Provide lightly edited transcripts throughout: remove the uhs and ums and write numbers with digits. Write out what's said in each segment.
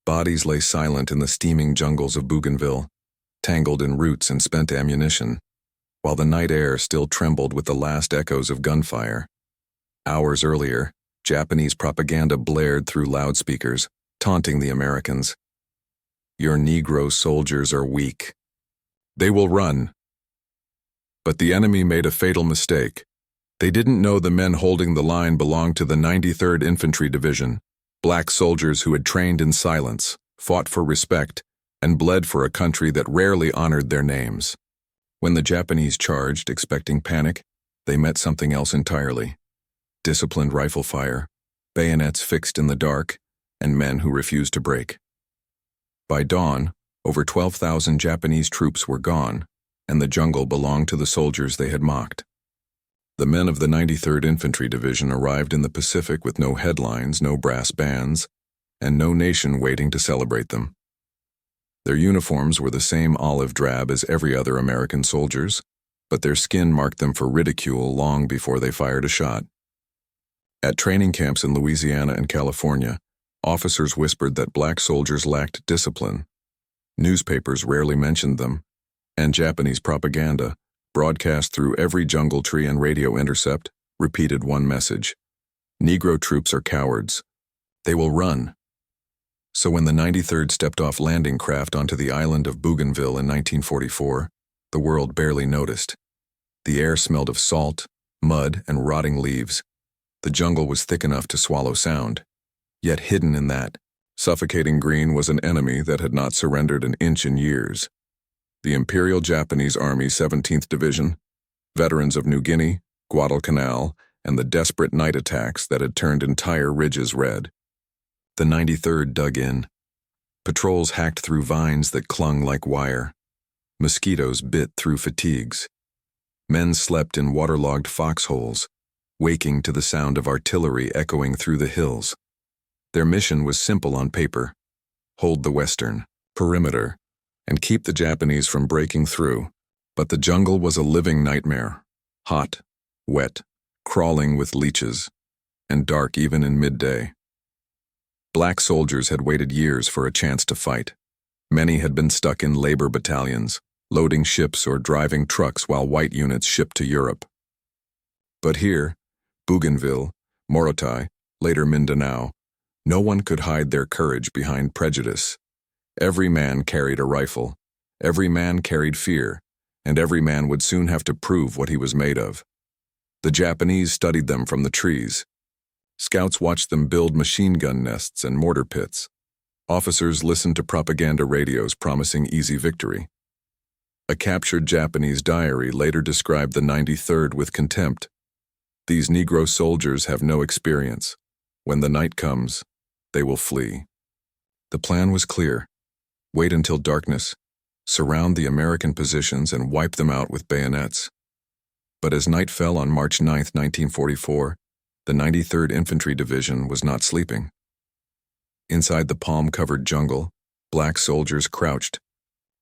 Bodies lay silent in the steaming jungles of Bougainville, tangled in roots and spent ammunition, while the night air still trembled with the last echoes of gunfire. Hours earlier, Japanese propaganda blared through loudspeakers, taunting the Americans. "Your Negro soldiers are weak. They will run." But the enemy made a fatal mistake. They didn't know the men holding the line belonged to the 93rd Infantry Division, black soldiers who had trained in silence, fought for respect, and bled for a country that rarely honored their names. When the Japanese charged, expecting panic, they met something else entirely. Disciplined rifle fire, bayonets fixed in the dark, and men who refused to break. By dawn, over 12,000 Japanese troops were gone, and the jungle belonged to the soldiers they had mocked. The men of the 93rd Infantry Division arrived in the Pacific with no headlines, no brass bands, and no nation waiting to celebrate them. Their uniforms were the same olive drab as every other American soldier's, but their skin marked them for ridicule long before they fired a shot. At training camps in Louisiana and California, officers whispered that black soldiers lacked discipline. Newspapers rarely mentioned them, and Japanese propaganda, broadcast through every jungle tree and radio intercept, repeated one message: Negro troops are cowards. They will run. So when the 93rd stepped off landing craft onto the island of Bougainville in 1944, the world barely noticed. The air smelled of salt, mud, and rotting leaves. The jungle was thick enough to swallow sound. Yet hidden in that, suffocating green was an enemy that had not surrendered an inch in years. The Imperial Japanese Army 17th Division, veterans of New Guinea, Guadalcanal, and the desperate night attacks that had turned entire ridges red. The 93rd dug in. Patrols hacked through vines that clung like wire. Mosquitoes bit through fatigues. Men slept in waterlogged foxholes, waking to the sound of artillery echoing through the hills. Their mission was simple on paper: hold the western perimeter and keep the Japanese from breaking through. But the jungle was a living nightmare, hot, wet, crawling with leeches, and dark even in midday. Black soldiers had waited years for a chance to fight. Many had been stuck in labor battalions, loading ships or driving trucks while white units shipped to Europe. But here, Bougainville, Morotai, later Mindanao, no one could hide their courage behind prejudice. Every man carried a rifle, every man carried fear, and every man would soon have to prove what he was made of. The Japanese studied them from the trees. Scouts watched them build machine gun nests and mortar pits. Officers listened to propaganda radios promising easy victory. A captured Japanese diary later described the 93rd with contempt. "These Negro soldiers have no experience. When the night comes, they will flee." The plan was clear. Wait until darkness, surround the American positions and wipe them out with bayonets. But as night fell on March 9, 1944, the 93rd Infantry Division was not sleeping. Inside the palm-covered jungle, black soldiers crouched.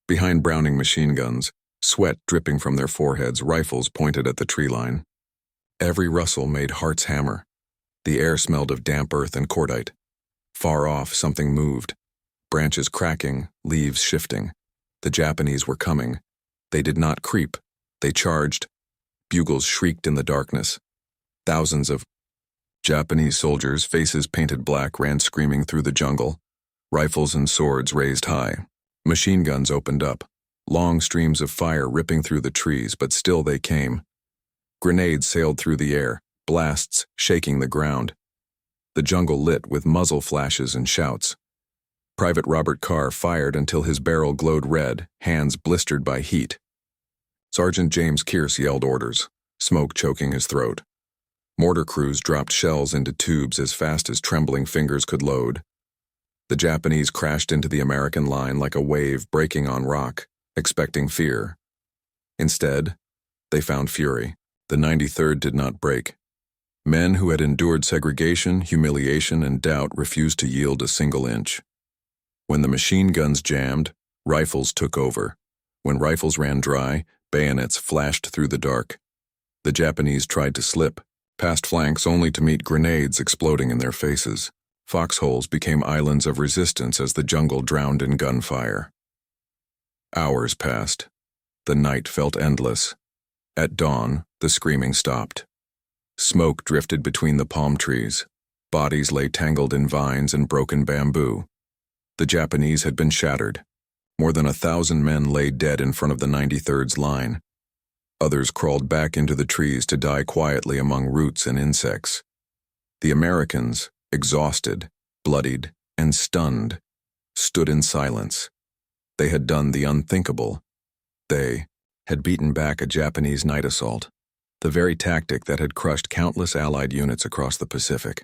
Behind Browning machine guns, sweat dripping from their foreheads, rifles pointed at the tree line. Every rustle made hearts hammer. The air smelled of damp earth and cordite. Far off, something moved. Branches cracking, leaves shifting. The Japanese were coming. They did not creep. They charged. Bugles shrieked in the darkness. Thousands of Japanese soldiers, faces painted black, ran screaming through the jungle. Rifles and swords raised high. Machine guns opened up. Long streams of fire ripping through the trees, but still they came. Grenades sailed through the air, blasts shaking the ground. The jungle lit with muzzle flashes and shouts. Private Robert Carr fired until his barrel glowed red, hands blistered by heat. Sergeant James Kearse yelled orders, smoke choking his throat. Mortar crews dropped shells into tubes as fast as trembling fingers could load. The Japanese crashed into the American line like a wave breaking on rock, expecting fear. Instead, they found fury. The 93rd did not break. Men who had endured segregation, humiliation, and doubt refused to yield a single inch. When the machine guns jammed, rifles took over. When rifles ran dry, bayonets flashed through the dark. The Japanese tried to slip, past flanks only to meet grenades exploding in their faces. Foxholes became islands of resistance as the jungle drowned in gunfire. Hours passed. The night felt endless. At dawn, the screaming stopped. Smoke drifted between the palm trees. Bodies lay tangled in vines and broken bamboo. The Japanese had been shattered. More than 1,000 men lay dead in front of the 93rd's line. Others crawled back into the trees to die quietly among roots and insects. The Americans, exhausted, bloodied, and stunned, stood in silence. They had done the unthinkable. They had beaten back a Japanese night assault, the very tactic that had crushed countless Allied units across the Pacific.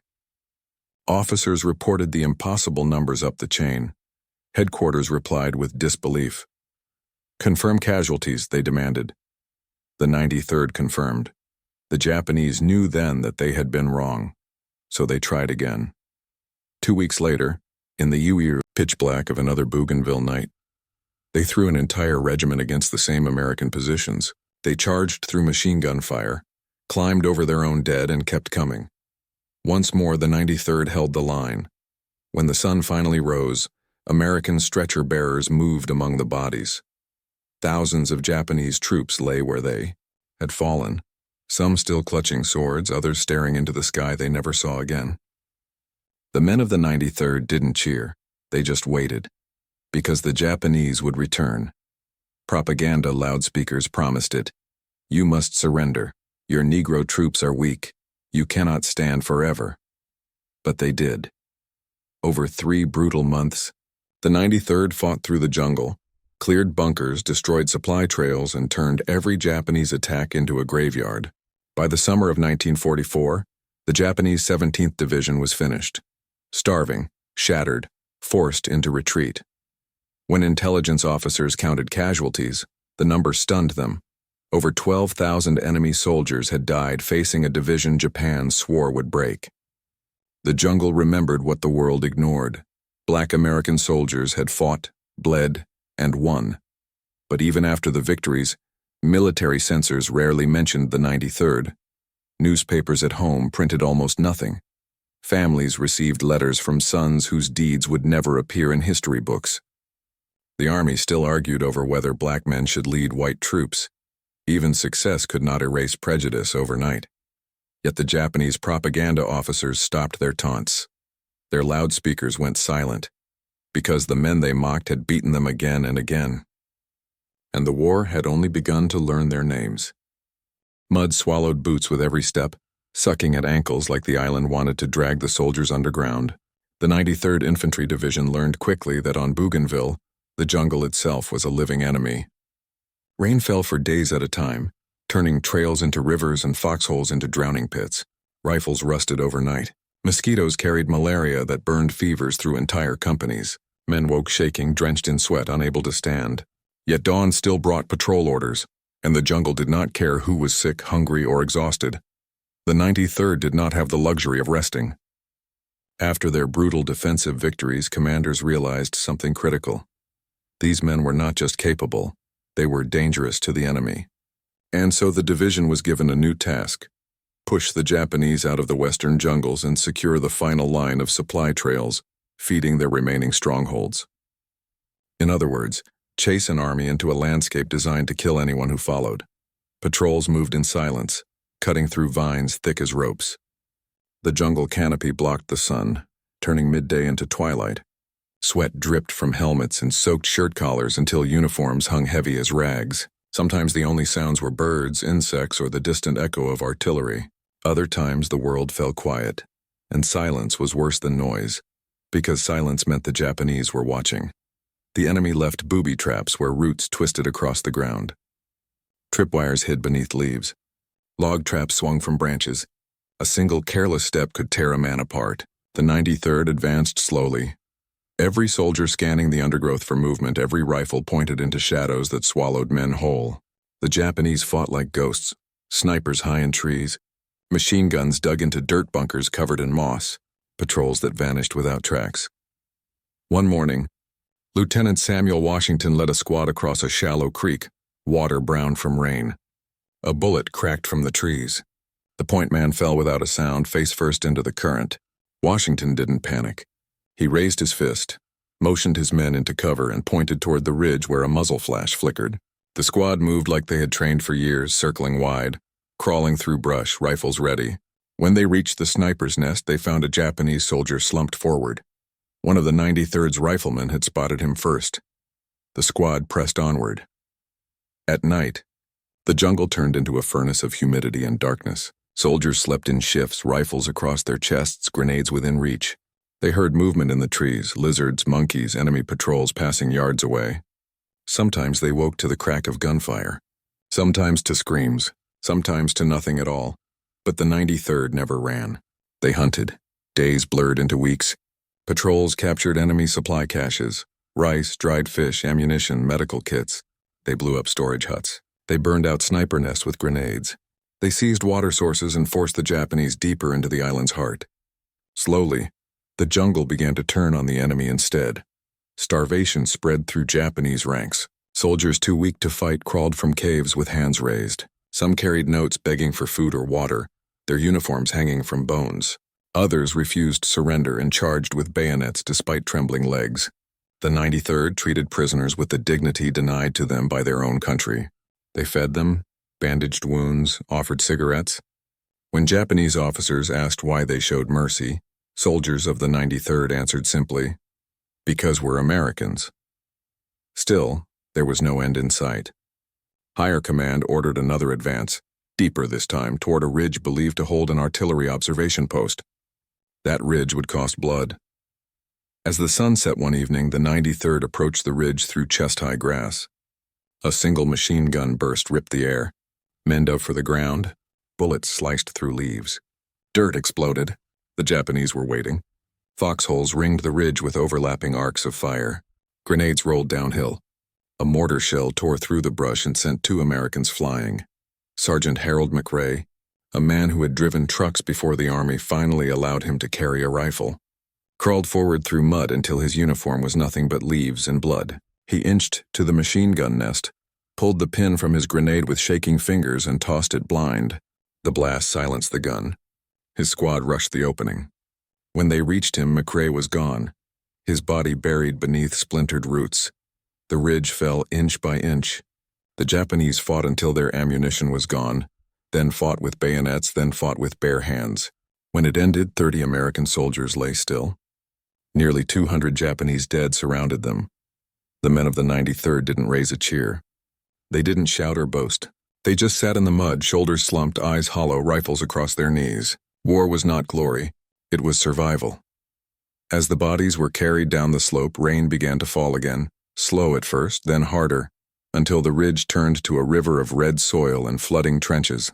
Officers reported the impossible numbers up the chain. Headquarters replied with disbelief. "Confirm casualties," they demanded. The 93rd confirmed. The Japanese knew then that they had been wrong, so they tried again. 2 weeks later, in the pitch black of another Bougainville night, they threw an entire regiment against the same American positions. They charged through machine gun fire, climbed over their own dead, and kept coming. Once more, the 93rd held the line. When the sun finally rose, American stretcher bearers moved among the bodies. Thousands of Japanese troops lay where they had fallen, some still clutching swords, others staring into the sky they never saw again. The men of the 93rd didn't cheer, they just waited, because the Japanese would return. Propaganda loudspeakers promised it. "You must surrender. Your Negro troops are weak. You cannot stand forever." But they did. Over 3 brutal months, the 93rd fought through the jungle, cleared bunkers, destroyed supply trails, and turned every Japanese attack into a graveyard. By the summer of 1944, the Japanese 17th Division was finished, starving, shattered, forced into retreat. When intelligence officers counted casualties, the number stunned them. Over 12,000 enemy soldiers had died facing a division Japan swore would break. The jungle remembered what the world ignored. Black American soldiers had fought, bled, and won. But even after the victories, military censors rarely mentioned the 93rd. Newspapers at home printed almost nothing. Families received letters from sons whose deeds would never appear in history books. The Army still argued over whether black men should lead white troops. Even success could not erase prejudice overnight. Yet the Japanese propaganda officers stopped their taunts. Their loudspeakers went silent, because the men they mocked had beaten them again and again. And the war had only begun to learn their names. Mud swallowed boots with every step, sucking at ankles like the island wanted to drag the soldiers underground. The 93rd Infantry Division learned quickly that on Bougainville, the jungle itself was a living enemy. Rain fell for days at a time, turning trails into rivers and foxholes into drowning pits. Rifles rusted overnight. Mosquitoes carried malaria that burned fevers through entire companies. Men woke shaking, drenched in sweat, unable to stand. Yet dawn still brought patrol orders, and the jungle did not care who was sick, hungry, or exhausted. The 93rd did not have the luxury of resting. After their brutal defensive victories, commanders realized something critical. These men were not just capable, they were dangerous to the enemy. And so the division was given a new task: push the Japanese out of the western jungles and secure the final line of supply trails, feeding their remaining strongholds. In other words, chase an army into a landscape designed to kill anyone who followed. Patrols moved in silence, cutting through vines thick as ropes. The jungle canopy blocked the sun, turning midday into twilight. Sweat dripped from helmets and soaked shirt collars until uniforms hung heavy as rags. Sometimes the only sounds were birds, insects, or the distant echo of artillery. Other times the world fell quiet, and silence was worse than noise, because silence meant the Japanese were watching. The enemy left booby traps where roots twisted across the ground. Tripwires hid beneath leaves. Log traps swung from branches. A single careless step could tear a man apart. The 93rd advanced slowly, every soldier scanning the undergrowth for movement, every rifle pointed into shadows that swallowed men whole. The Japanese fought like ghosts, snipers high in trees, machine guns dug into dirt bunkers covered in moss, patrols that vanished without tracks. One morning, Lieutenant Samuel Washington led a squad across a shallow creek, water brown from rain. A bullet cracked from the trees. The point man fell without a sound, face first into the current. Washington didn't panic. He raised his fist, motioned his men into cover, and pointed toward the ridge where a muzzle flash flickered. The squad moved like they had trained for years, circling wide, crawling through brush, rifles ready. When they reached the sniper's nest, they found a Japanese soldier slumped forward. One of the 93rd's riflemen had spotted him first. The squad pressed onward. At night, the jungle turned into a furnace of humidity and darkness. Soldiers slept in shifts, rifles across their chests, grenades within reach. They heard movement in the trees, lizards, monkeys, enemy patrols passing yards away. Sometimes they woke to the crack of gunfire. Sometimes to screams, sometimes to nothing at all. But the 93rd never ran. They hunted. Days blurred into weeks. Patrols captured enemy supply caches. Rice, dried fish, ammunition, medical kits. They blew up storage huts. They burned out sniper nests with grenades. They seized water sources and forced the Japanese deeper into the island's heart. Slowly, the jungle began to turn on the enemy instead. Starvation spread through Japanese ranks. Soldiers too weak to fight crawled from caves with hands raised. Some carried notes begging for food or water, their uniforms hanging from bones. Others refused surrender and charged with bayonets despite trembling legs. The 93rd treated prisoners with the dignity denied to them by their own country. They fed them, bandaged wounds, offered cigarettes. When Japanese officers asked why they showed mercy, soldiers of the 93rd answered simply, "Because we're Americans." Still, there was no end in sight. Higher command ordered another advance, deeper this time, toward a ridge believed to hold an artillery observation post. That ridge would cost blood. As the sun set one evening, the 93rd approached the ridge through chest-high grass. A single machine gun burst ripped the air. Men dove for the ground. Bullets sliced through leaves. Dirt exploded. The Japanese were waiting. Foxholes ringed the ridge with overlapping arcs of fire. Grenades rolled downhill. A mortar shell tore through the brush and sent 2 Americans flying. Sergeant Harold McRae, a man who had driven trucks before the Army finally allowed him to carry a rifle, crawled forward through mud until his uniform was nothing but leaves and blood. He inched to the machine gun nest, pulled the pin from his grenade with shaking fingers and tossed it blind. The blast silenced the gun. His squad rushed the opening. When they reached him, McRae was gone, his body buried beneath splintered roots. The ridge fell inch by inch. The Japanese fought until their ammunition was gone, then fought with bayonets, then fought with bare hands. When it ended, 30 American soldiers lay still. Nearly 200 Japanese dead surrounded them. The men of the 93rd didn't raise a cheer. They didn't shout or boast. They just sat in the mud, shoulders slumped, eyes hollow, rifles across their knees. War was not glory. It was survival. As the bodies were carried down the slope, rain began to fall again, slow at first, then harder, until the ridge turned to a river of red soil and flooding trenches.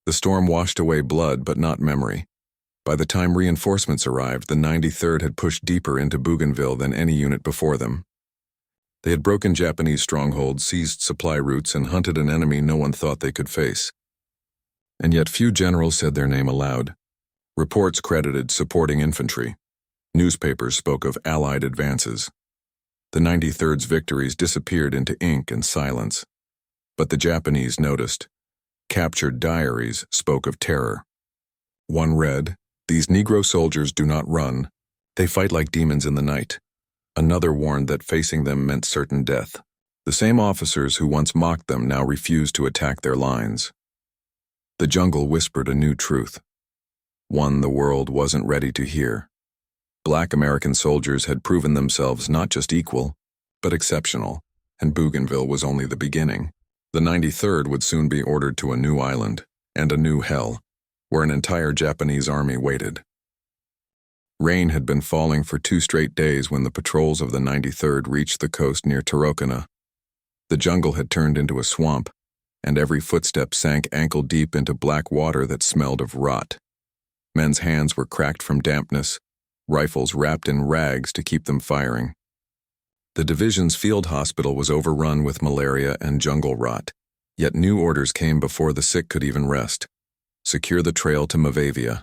The storm washed away blood, but not memory. By the time reinforcements arrived, the 93rd had pushed deeper into Bougainville than any unit before them. They had broken Japanese strongholds, seized supply routes, and hunted an enemy no one thought they could face. And yet few generals said their name aloud. Reports credited supporting infantry. Newspapers spoke of Allied advances. The 93rd's victories disappeared into ink and silence. But the Japanese noticed. Captured diaries spoke of terror. One read, "These Negro soldiers do not run. They fight like demons in the night." Another warned that facing them meant certain death. The same officers who once mocked them now refused to attack their lines. The jungle whispered a new truth, one the world wasn't ready to hear. Black American soldiers had proven themselves not just equal, but exceptional, and Bougainville was only the beginning. The 93rd would soon be ordered to a new island, and a new hell, where an entire Japanese army waited. Rain had been falling for 2 straight days when the patrols of the 93rd reached the coast near Tarokana. The jungle had turned into a swamp, and every footstep sank ankle-deep into black water that smelled of rot. Men's hands were cracked from dampness, rifles wrapped in rags to keep them firing. The division's field hospital was overrun with malaria and jungle rot, yet new orders came before the sick could even rest. Secure the trail to Mavavia.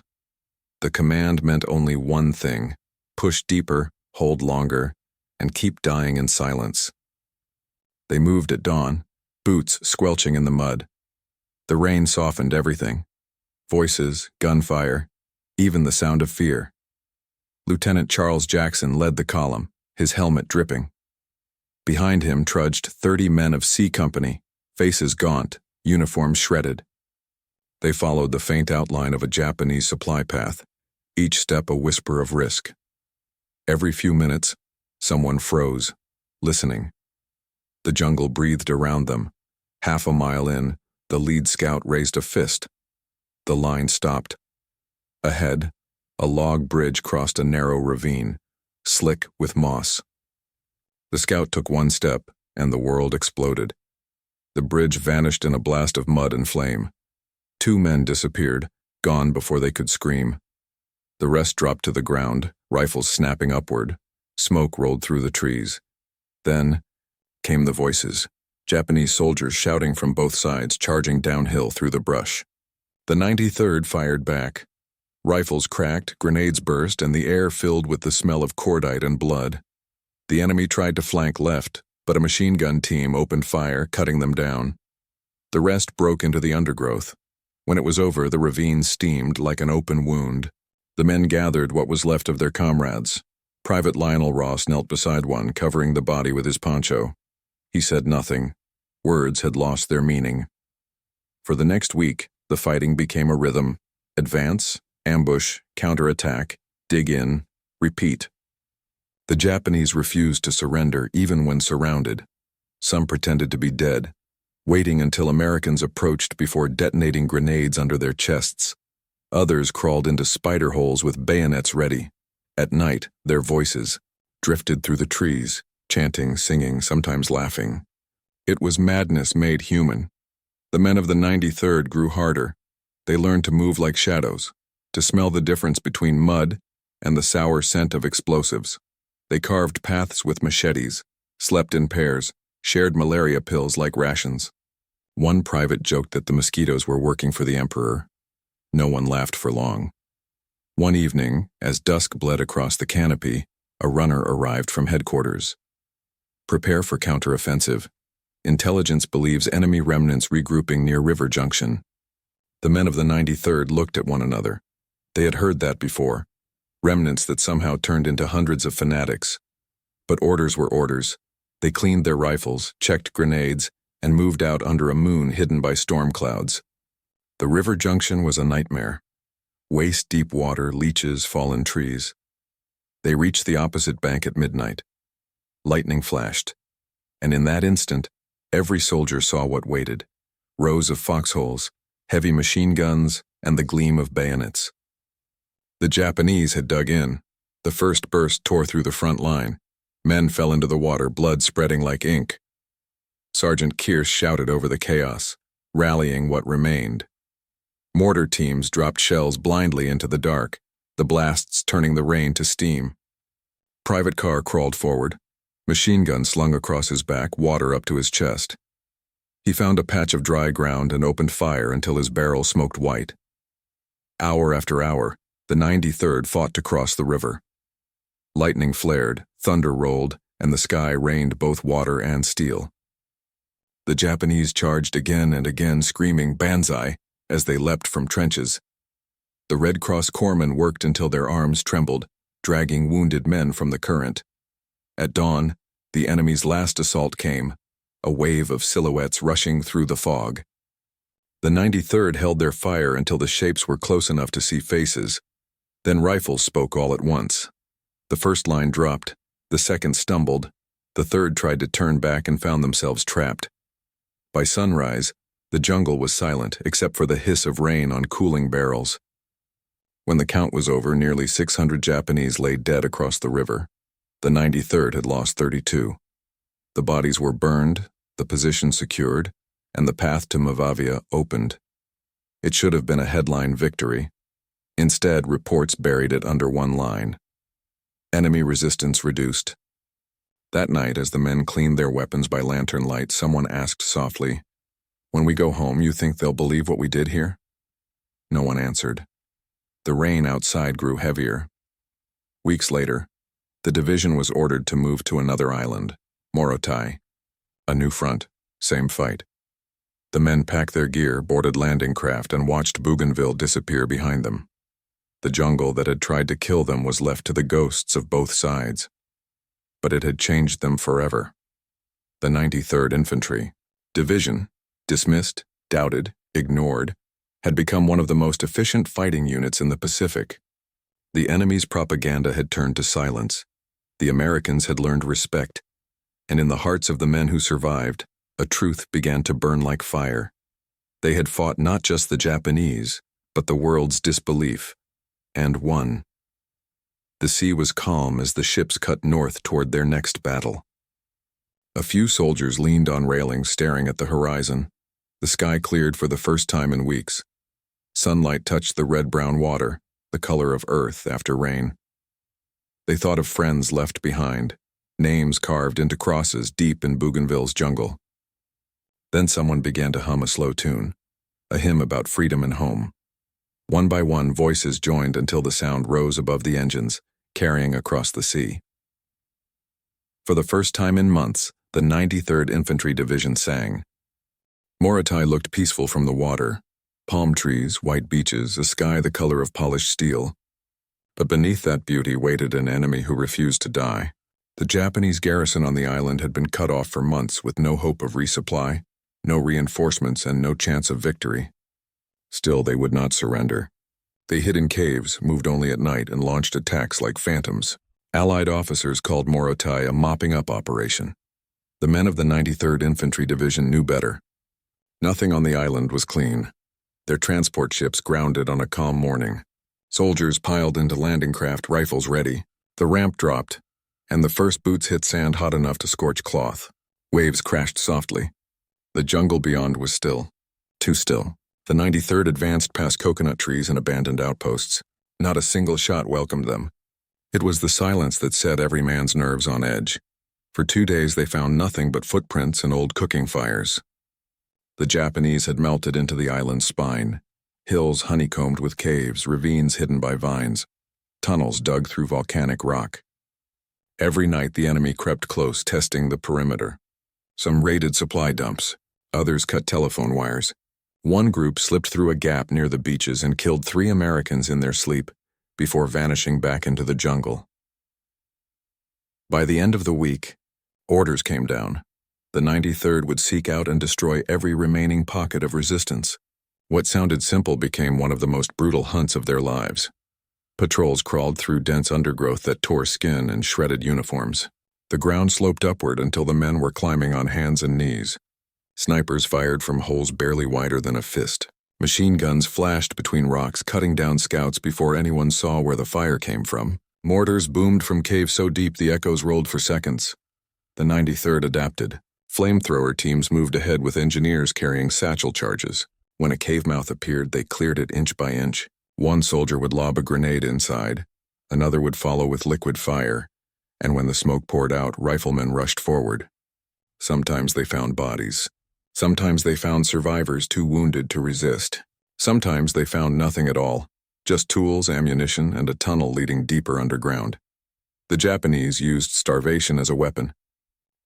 The command meant only one thing: push deeper, hold longer, and keep dying in silence. They moved at dawn, boots squelching in the mud. The rain softened everything. Voices, gunfire, even the sound of fear. Lieutenant Charles Jackson led the column, his helmet dripping. Behind him trudged 30 men of C Company, faces gaunt, uniforms shredded. They followed the faint outline of a Japanese supply path, each step a whisper of risk. Every few minutes, someone froze, listening. The jungle breathed around them. Half a mile in, the lead scout raised a fist. The line stopped. Ahead, a log bridge crossed a narrow ravine, slick with moss. The scout took one step, and the world exploded. The bridge vanished in a blast of mud and flame. 2 men disappeared, gone before they could scream. The rest dropped to the ground, rifles snapping upward. Smoke rolled through the trees. Then came the voices, Japanese soldiers shouting from both sides, charging downhill through the brush. The 93rd fired back. Rifles cracked, grenades burst, and the air filled with the smell of cordite and blood. The enemy tried to flank left, but a machine gun team opened fire, cutting them down. The rest broke into the undergrowth. When it was over, the ravine steamed like an open wound. The men gathered what was left of their comrades. Private Lionel Ross knelt beside one, covering the body with his poncho. He said nothing. Words had lost their meaning. For the next week, the fighting became a rhythm. Advance, ambush, counterattack, dig in, repeat. The Japanese refused to surrender even when surrounded. Some pretended to be dead, waiting until Americans approached before detonating grenades under their chests. Others crawled into spider holes with bayonets ready. At night, their voices drifted through the trees, chanting, singing, sometimes laughing. It was madness made human. The men of the 93rd grew harder. They learned to move like shadows, to smell the difference between mud and the sour scent of explosives. They carved paths with machetes, slept in pairs, shared malaria pills like rations. One private joked that the mosquitoes were working for the Emperor. No one laughed for long. One evening, as dusk bled across the canopy, a runner arrived from headquarters. Prepare for counteroffensive. Intelligence believes enemy remnants regrouping near River Junction. The men of the 93rd looked at one another. They had heard that before. Remnants that somehow turned into hundreds of fanatics. But orders were orders. They cleaned their rifles, checked grenades, and moved out under a moon hidden by storm clouds. The River Junction was a nightmare. Waist-deep water, leeches, fallen trees. They reached the opposite bank at midnight. Lightning flashed, and in that instant, every soldier saw what waited. Rows of foxholes, heavy machine guns, and the gleam of bayonets. The Japanese had dug in. The first burst tore through the front line. Men fell into the water, blood spreading like ink. Sergeant Kearse shouted over the chaos, rallying what remained. Mortar teams dropped shells blindly into the dark, the blasts turning the rain to steam. Private Carr crawled forward, machine gun slung across his back, water up to his chest. He found a patch of dry ground and opened fire until his barrel smoked white. Hour after hour, the 93rd fought to cross the river. Lightning flared, thunder rolled, and the sky rained both water and steel. The Japanese charged again and again, screaming "Banzai" as they leapt from trenches. The Red Cross corpsmen worked until their arms trembled, dragging wounded men from the current. At dawn, the enemy's last assault came, a wave of silhouettes rushing through the fog. The 93rd held their fire until the shapes were close enough to see faces. Then rifles spoke all at once. The first line dropped, the second stumbled, the third tried to turn back and found themselves trapped. By sunrise, the jungle was silent except for the hiss of rain on cooling barrels. When the count was over, nearly 600 Japanese lay dead across the river. The 93rd had lost 32. The bodies were burned, the position secured, and the path to Mavavia opened. It should have been a headline victory. Instead, reports buried it under one line. Enemy resistance reduced. That night, as the men cleaned their weapons by lantern light, someone asked softly, "When we go home, you think they'll believe what we did here?" No one answered. The rain outside grew heavier. Weeks later, the division was ordered to move to another island, Morotai. A new front, same fight. The men packed their gear, boarded landing craft, and watched Bougainville disappear behind them. The jungle that had tried to kill them was left to the ghosts of both sides. But it had changed them forever. The 93rd Infantry Division, dismissed, doubted, ignored, had become one of the most efficient fighting units in the Pacific. The enemy's propaganda had turned to silence. The Americans had learned respect. And in the hearts of the men who survived, a truth began to burn like fire. They had fought not just the Japanese, but the world's disbelief, and won. The sea was calm as the ships cut north toward their next battle. A few soldiers leaned on railings staring at the horizon. The sky cleared for the first time in weeks. Sunlight touched the red-brown water, the color of earth after rain. They thought of friends left behind, names carved into crosses deep in Bougainville's jungle. Then someone began to hum a slow tune, a hymn about freedom and home. One by one, voices joined until the sound rose above the engines, carrying across the sea. For the first time in months, the 93rd Infantry Division sang. Morotai looked peaceful from the water, palm trees, white beaches, a sky the color of polished steel. But beneath that beauty waited an enemy who refused to die. The Japanese garrison on the island had been cut off for months with no hope of resupply, no reinforcements, and no chance of victory. Still, they would not surrender. They hid in caves, moved only at night, and launched attacks like phantoms. Allied officers called Morotai a mopping-up operation. The men of the 93rd Infantry Division knew better. Nothing on the island was clean. Their transport ships grounded on a calm morning. Soldiers piled into landing craft, rifles ready. The ramp dropped, and the first boots hit sand hot enough to scorch cloth. Waves crashed softly. The jungle beyond was still. Too still. The 93rd advanced past coconut trees and abandoned outposts. Not a single shot welcomed them. It was the silence that set every man's nerves on edge. For 2 days they found nothing but footprints and old cooking fires. The Japanese had melted into the island's spine. Hills honeycombed with caves, ravines hidden by vines, tunnels dug through volcanic rock. Every night the enemy crept close, testing the perimeter. Some raided supply dumps. Others cut telephone wires. One group slipped through a gap near the beaches and killed 3 Americans in their sleep before vanishing back into the jungle. By the end of the week, orders came down. The 93rd would seek out and destroy every remaining pocket of resistance. What sounded simple became one of the most brutal hunts of their lives. Patrols crawled through dense undergrowth that tore skin and shredded uniforms. The ground sloped upward until the men were climbing on hands and knees. Snipers fired from holes barely wider than a fist. Machine guns flashed between rocks, cutting down scouts before anyone saw where the fire came from. Mortars boomed from caves so deep the echoes rolled for seconds. The 93rd adapted. Flamethrower teams moved ahead with engineers carrying satchel charges. When a cave mouth appeared, they cleared it inch by inch. One soldier would lob a grenade inside. Another would follow with liquid fire. And when the smoke poured out, riflemen rushed forward. Sometimes they found bodies. Sometimes they found survivors too wounded to resist. Sometimes they found nothing at all, just tools, ammunition, and a tunnel leading deeper underground. The Japanese used starvation as a weapon.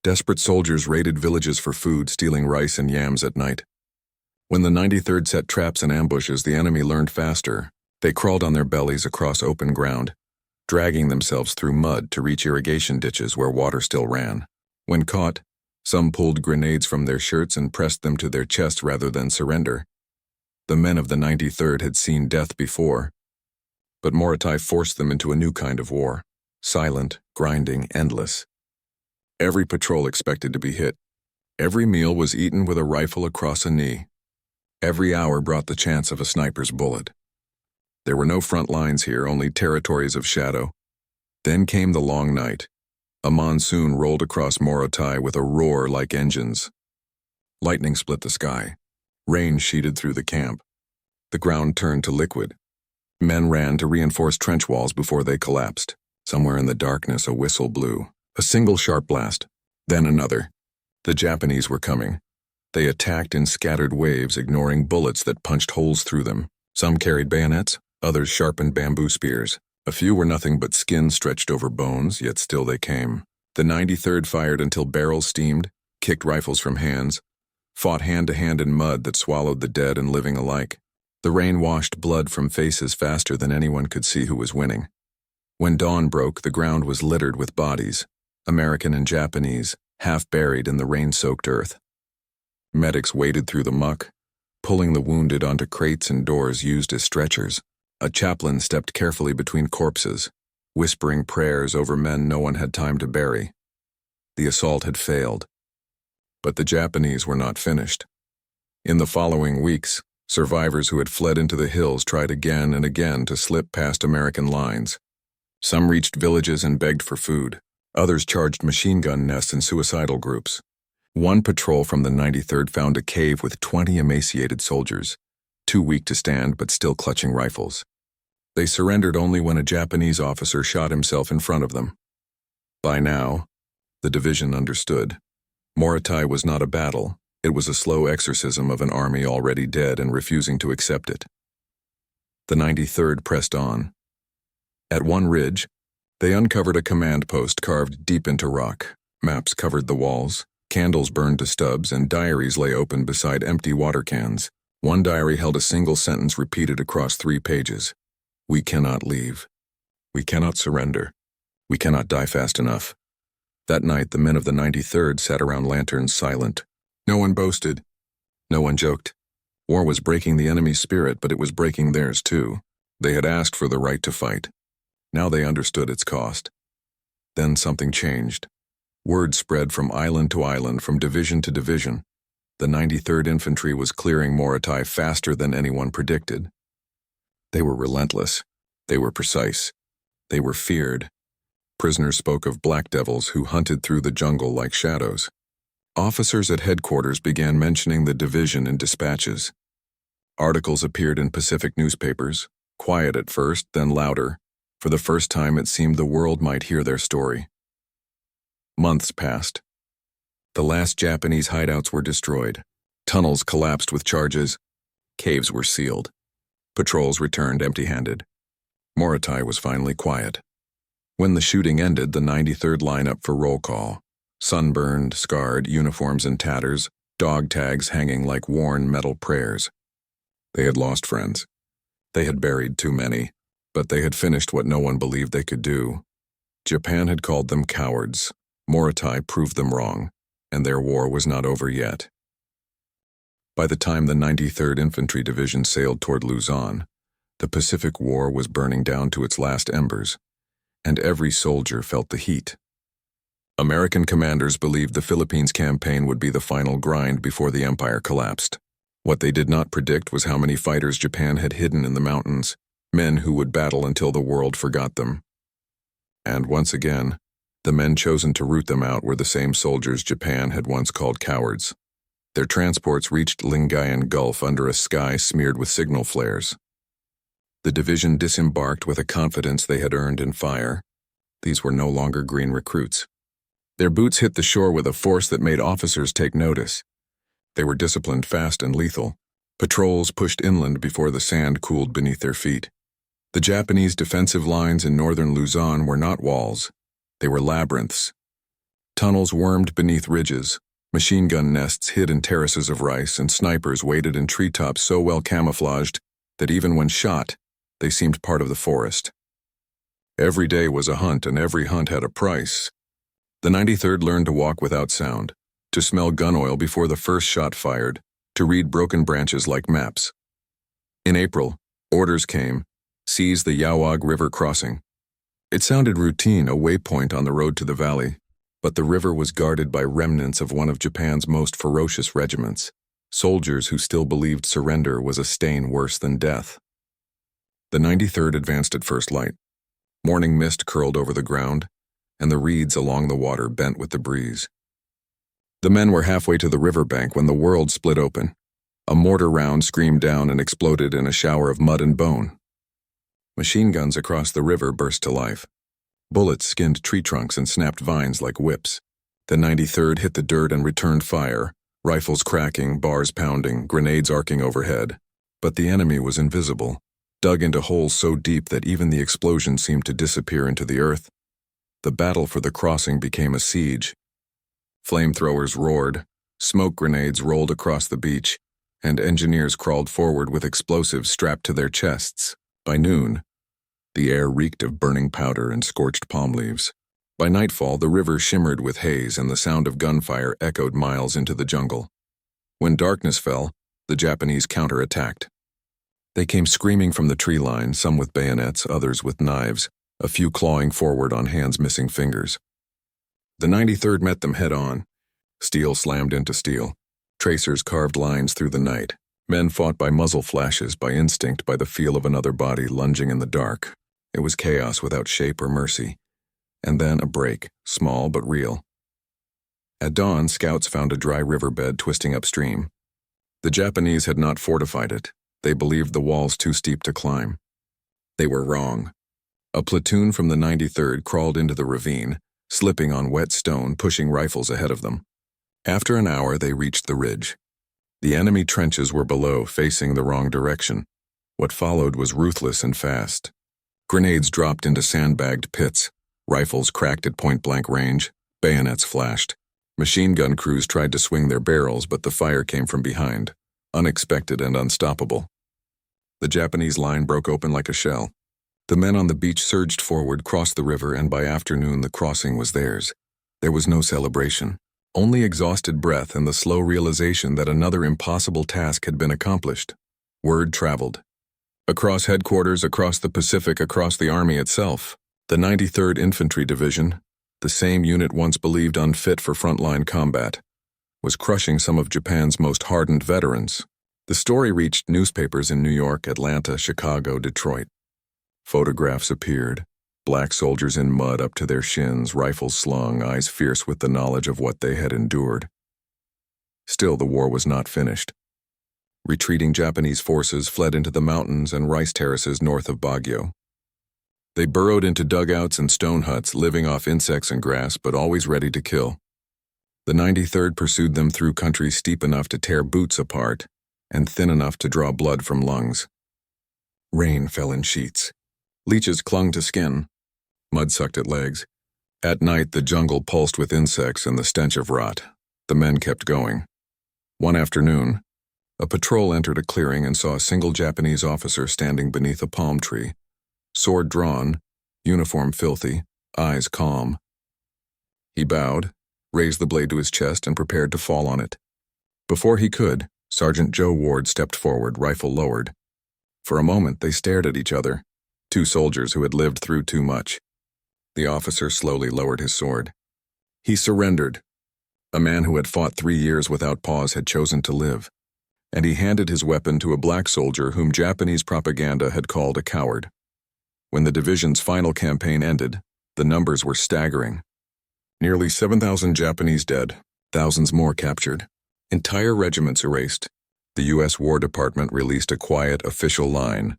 Desperate soldiers raided villages for food, stealing rice and yams at night. When the 93rd set traps and ambushes, the enemy learned faster. They crawled on their bellies across open ground, dragging themselves through mud to reach irrigation ditches where water still ran. When caught, some pulled grenades from their shirts and pressed them to their chest rather than surrender. The men of the 93rd had seen death before, but Morotai forced them into a new kind of war, silent, grinding, endless. Every patrol expected to be hit. Every meal was eaten with a rifle across a knee. Every hour brought the chance of a sniper's bullet. There were no front lines here, only territories of shadow. Then came the long night. A monsoon rolled across Morotai with a roar like engines. Lightning split the sky. Rain sheeted through the camp. The ground turned to liquid. Men ran to reinforce trench walls before they collapsed. Somewhere in the darkness, a whistle blew. A single sharp blast, then another. The Japanese were coming. They attacked in scattered waves, ignoring bullets that punched holes through them. Some carried bayonets, others sharpened bamboo spears. A few were nothing but skin stretched over bones, yet still they came. The 93rd fired until barrels steamed, kicked rifles from hands, fought hand-to-hand in mud that swallowed the dead and living alike. The rain washed blood from faces faster than anyone could see who was winning. When dawn broke, the ground was littered with bodies, American and Japanese, half buried in the rain-soaked earth. Medics waded through the muck, pulling the wounded onto crates and doors used as stretchers. A chaplain stepped carefully between corpses, whispering prayers over men no one had time to bury. The assault had failed. But the Japanese were not finished. In the following weeks, survivors who had fled into the hills tried again and again to slip past American lines. Some reached villages and begged for food. Others charged machine gun nests in suicidal groups. One patrol from the 93rd found a cave with 20 emaciated soldiers, too weak to stand but still clutching rifles. They surrendered only when a Japanese officer shot himself in front of them. By now, the division understood. Morotai was not a battle. It was a slow exorcism of an army already dead and refusing to accept it. The 93rd pressed on. At one ridge, they uncovered a command post carved deep into rock. Maps covered the walls, candles burned to stubs, and diaries lay open beside empty water cans. One diary held a single sentence repeated across 3 pages. "We cannot leave. We cannot surrender. We cannot die fast enough." That night, the men of the 93rd sat around lanterns silent. No one boasted. No one joked. War was breaking the enemy's spirit, but it was breaking theirs too. They had asked for the right to fight. Now they understood its cost. Then something changed. Word spread from island to island, from division to division. The 93rd Infantry was clearing Morotai faster than anyone predicted. They were relentless. They were precise. They were feared. Prisoners spoke of black devils who hunted through the jungle like shadows. Officers at headquarters began mentioning the division in dispatches. Articles appeared in Pacific newspapers, quiet at first, then louder. For the first time, it seemed the world might hear their story. Months passed. The last Japanese hideouts were destroyed. Tunnels collapsed with charges. Caves were sealed. Patrols returned empty-handed. Morotai was finally quiet. When the shooting ended, the 93rd lined up for roll call. Sunburned, scarred, uniforms in tatters, dog tags hanging like worn metal prayers. They had lost friends. They had buried too many, but they had finished what no one believed they could do. Japan had called them cowards. Morotai proved them wrong, and their war was not over yet. By the time the 93rd Infantry Division sailed toward Luzon, the Pacific War was burning down to its last embers, and every soldier felt the heat. American commanders believed the Philippines campaign would be the final grind before the empire collapsed. What they did not predict was how many fighters Japan had hidden in the mountains, men who would battle until the world forgot them. And once again, the men chosen to root them out were the same soldiers Japan had once called cowards. Their transports reached Lingayen Gulf under a sky smeared with signal flares. The division disembarked with a confidence they had earned in fire. These were no longer green recruits. Their boots hit the shore with a force that made officers take notice. They were disciplined, fast, and lethal. Patrols pushed inland before the sand cooled beneath their feet. The Japanese defensive lines in northern Luzon were not walls. They were labyrinths. Tunnels wormed beneath ridges, machine gun nests hid in terraces of rice, and snipers waited in treetops so well camouflaged that even when shot, they seemed part of the forest. Every day was a hunt, and every hunt had a price. The 93rd learned to walk without sound, to smell gun oil before the first shot fired, to read broken branches like maps. In April, orders came: seize the Yawag River crossing. It sounded routine, a waypoint on the road to the valley, but the river was guarded by remnants of one of Japan's most ferocious regiments, soldiers who still believed surrender was a stain worse than death. The 93rd advanced at first light. Morning mist curled over the ground, and the reeds along the water bent with the breeze. The men were halfway to the riverbank when the world split open. A mortar round screamed down and exploded in a shower of mud and bone. Machine guns across the river burst to life. Bullets skinned tree trunks and snapped vines like whips. The 93rd hit the dirt and returned fire, rifles cracking, bars pounding, grenades arcing overhead. But the enemy was invisible, dug into holes so deep that even the explosion seemed to disappear into the earth. The battle for the crossing became a siege. Flamethrowers roared, smoke grenades rolled across the beach, and engineers crawled forward with explosives strapped to their chests. By noon, the air reeked of burning powder and scorched palm leaves. By nightfall, the river shimmered with haze and the sound of gunfire echoed miles into the jungle. When darkness fell, the Japanese counterattacked. They came screaming from the tree line, some with bayonets, others with knives, a few clawing forward on hands missing fingers. The 93rd met them head-on. Steel slammed into steel. Tracers carved lines through the night. Men fought by muzzle flashes, by instinct, by the feel of another body lunging in the dark. It was chaos without shape or mercy. And then a break, small but real. At dawn, scouts found a dry riverbed twisting upstream. The Japanese had not fortified it. They believed the walls too steep to climb. They were wrong. A platoon from the 93rd crawled into the ravine, slipping on wet stone, pushing rifles ahead of them. After an hour, they reached the ridge. The enemy trenches were below, facing the wrong direction. What followed was ruthless and fast. Grenades dropped into sandbagged pits. Rifles cracked at point-blank range. Bayonets flashed. Machine gun crews tried to swing their barrels, but the fire came from behind, unexpected and unstoppable. The Japanese line broke open like a shell. The men on the beach surged forward, crossed the river, and by afternoon the crossing was theirs. There was no celebration, only exhausted breath and the slow realization that another impossible task had been accomplished. Word traveled. Across headquarters, across the Pacific, across the Army itself. The 93rd Infantry Division, the same unit once believed unfit for frontline combat, was crushing some of Japan's most hardened veterans. The story reached newspapers in New York, Atlanta, Chicago, Detroit. Photographs appeared, black soldiers in mud up to their shins, rifles slung, eyes fierce with the knowledge of what they had endured. Still, the war was not finished. Retreating Japanese forces fled into the mountains and rice terraces north of Baguio. They burrowed into dugouts and stone huts, living off insects and grass, but always ready to kill. The 93rd pursued them through country steep enough to tear boots apart and thin enough to draw blood from lungs. Rain fell in sheets. Leeches clung to skin. Mud sucked at legs. At night, the jungle pulsed with insects and the stench of rot. The men kept going. One afternoon, a patrol entered a clearing and saw a single Japanese officer standing beneath a palm tree, sword drawn, uniform filthy, eyes calm. He bowed, raised the blade to his chest, and prepared to fall on it. Before he could, Sergeant Joe Ward stepped forward, rifle lowered. For a moment, they stared at each other, two soldiers who had lived through too much. The officer slowly lowered his sword. He surrendered. A man who had fought 3 years without pause had chosen to live, and he handed his weapon to a black soldier whom Japanese propaganda had called a coward. When the division's final campaign ended, the numbers were staggering. Nearly 7,000 Japanese dead, thousands more captured, entire regiments erased. The U.S. War Department released a quiet official line: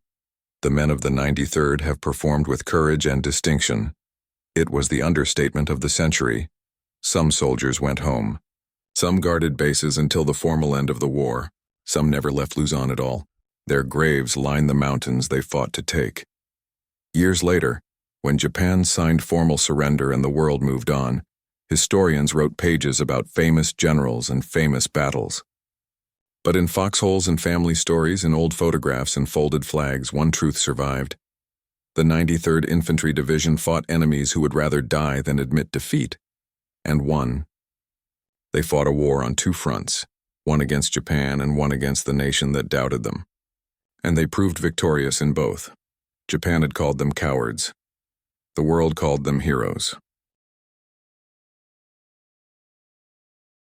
"The men of the 93rd have performed with courage and distinction." It was the understatement of the century. Some soldiers went home. Some guarded bases until the formal end of the war. Some never left Luzon at all. Their graves line the mountains they fought to take. Years later, when Japan signed formal surrender and the world moved on, historians wrote pages about famous generals and famous battles. But in foxholes and family stories, in old photographs and folded flags, one truth survived. The 93rd Infantry Division fought enemies who would rather die than admit defeat, and won. They fought a war on two fronts, one against Japan and one against the nation that doubted them. And they proved victorious in both. Japan had called them cowards. The world called them heroes.